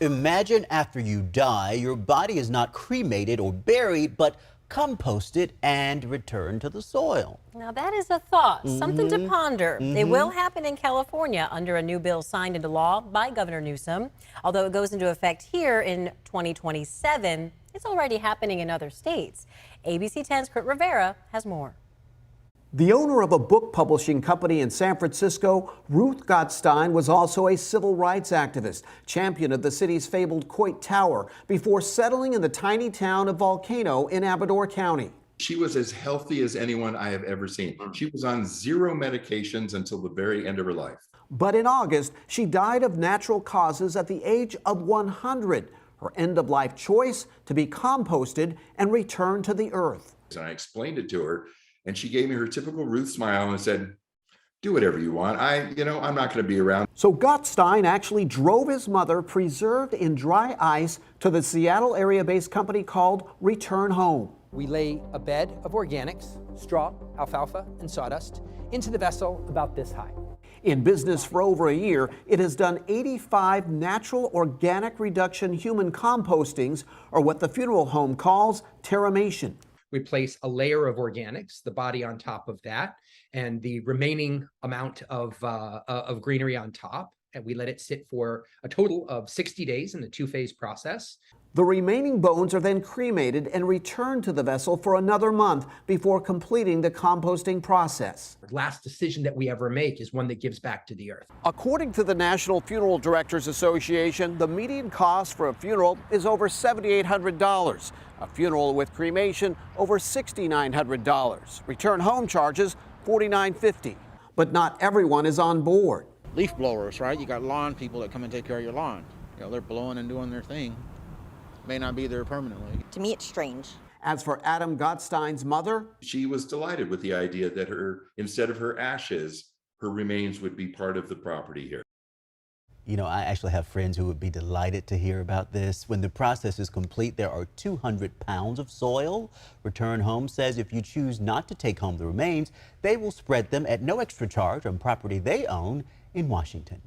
Imagine after you die, your body is not cremated or buried, but composted and returned to the soil. Now that is a thought, something to ponder. It will happen in California under a new bill signed into law by Governor Newsom. Although it goes into effect here in 2027, it's already happening in other states. ABC 10's Kurt Rivera has more. The owner of a book publishing company in San Francisco, Ruth Gottstein, was also a civil rights activist, champion of the city's fabled Coit Tower, before settling in the tiny town of Volcano in Amador County. She was as healthy as anyone I have ever seen. She was on 0 medications until the very end of her life. But in August, she died of natural causes at the age of 100. Her end-of-life choice to be composted and returned to the earth. And I explained it to her, and she gave me her typical Ruth smile and said, "Do whatever you want. I'm not going to be around." So Gottstein actually drove his mother, preserved in dry ice, to the Seattle area-based company called Return Home. We lay a bed of organics, straw, alfalfa, and sawdust into the vessel about this high. In business for over a year, it has done 85 natural organic reduction human compostings, or what the funeral home calls terramation. We place a layer of organics, the body on top of that, and the remaining amount of greenery on top. And we let it sit for a total of 60 days in the 2-phase process. The remaining bones are then cremated and returned to the vessel for another month before completing the composting process. The last decision that we ever make is one that gives back to the earth. According to the National Funeral Directors Association, the median cost for a funeral is over $7,800. A funeral with cremation, over $6,900. Return home charges, $4,950. But not everyone is on board. Leaf blowers, right? You got lawn people that come and take care of your lawn. They're blowing and doing their thing. May not be there permanently. To me, it's strange. As for Adam Gottstein's mother, She was delighted with the idea that instead of her ashes, her remains would be part of the property here. You know, I actually have friends who would be delighted to hear about this. When the process is complete, there are 200 pounds of soil. Return Home says if you choose not to take home the remains, they will spread them at no extra charge on property they own in Washington.